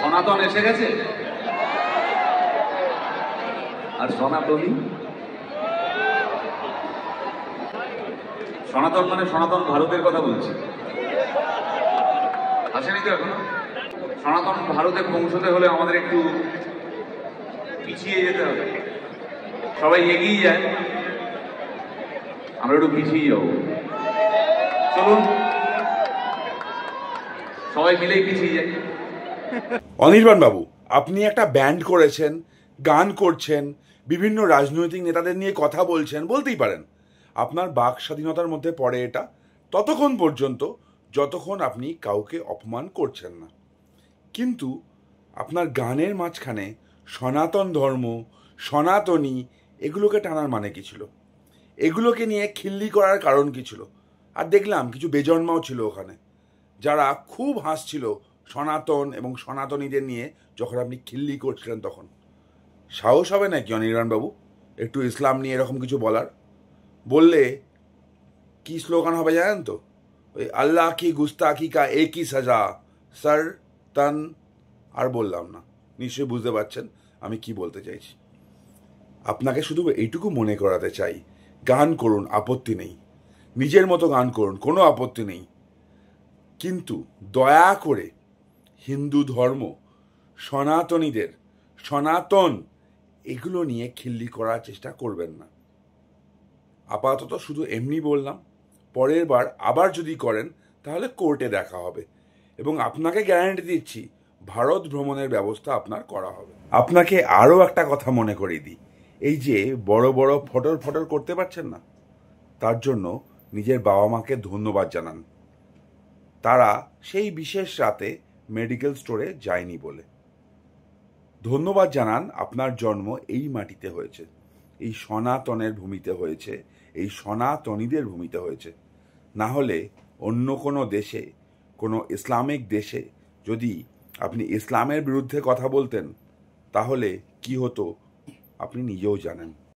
সনাতন এসে গেছে, আর সনাতনী, সনাতন মানে সনাতন ভারতের কথা বলছি, আসেনি তো এখনো। সনাতন ভারতে পৌঁছতে হলে আমাদের একটু পিছিয়ে যেতে হবে। সবাই এগিয়ে যায়, আমরা একটু পিছিয়ে যাবো। চলুন সবাই মিলেই পিছিয়ে যাই। অনির্বাণ বাবু, আপনি একটা ব্যান্ড করেছেন, গান করছেন, বিভিন্ন রাজনৈতিক নেতাদের নিয়ে কথা বলছেন, বলতেই পারেন আপনার বাক স্বাধীনতার মধ্যে পড়ে এটা, ততক্ষণ পর্যন্ত যতক্ষণ আপনি কাউকে অপমান করছেন না। কিন্তু আপনার গানের মাঝখানে সনাতন ধর্ম, সনাতনী এগুলোকে টানার মানে কি ছিল? এগুলোকে নিয়ে খিল্লি করার কারণ কি ছিল? আর দেখলাম কিছু বেজন্মাও ছিল ওখানে, যারা খুব হাসছিল সনাতন এবং সনাতনীদের নিয়ে যখন আপনি খিল্লি করছিলেন। তখন সাহস হবে নাকি অনির্বাণবাবু একটু ইসলাম নিয়ে এরকম কিছু বলার? বললে কি স্লোগান হবে জানেন তো? ওই আল্লাহ কি গুস্তাখি কা একই সাজা, স্যার তান। আর বললাম না, নিশ্চয়ই বুঝতে পারছেন আমি কি বলতে চাইছি। আপনাকে শুধু এইটুকু মনে করাতে চাই, গান করুন, আপত্তি নেই, নিজের মতো গান করুন, কোনো আপত্তি নেই, কিন্তু দয়া করে হিন্দু ধর্ম, সনাতনীদের, সনাতন এগুলো নিয়ে খিল্লি করার চেষ্টা করবেন না। আপাতত শুধু এমনি বললাম, পরের বার আবার যদি করেন তাহলে কোর্টে দেখা হবে, এবং আপনাকে গ্যারান্টি দিচ্ছি ভারত ভ্রমণের ব্যবস্থা আপনার করা হবে। আপনাকে আরও একটা কথা মনে করিয়ে দিই, এই যে বড় বড় ফটর ফটর করতে পারছেন না, তার জন্য নিজের বাবা মাকে ধন্যবাদ জানান। তারা সেই বিশেষ রাতে মেডিকেল স্টোরে যায়নি বলে। ধন্যবাদ জানান আপনার জন্ম এই মাটিতে হয়েছে, এই সনাতনের ভূমিতে হয়েছে, এই সনাতনীদের ভূমিতে হয়েছে। না হলে অন্য কোনো দেশে, কোনো ইসলামিক দেশে যদি আপনি ইসলামের বিরুদ্ধে কথা বলতেন তাহলে কি হতো আপনি নিজেও জানেন।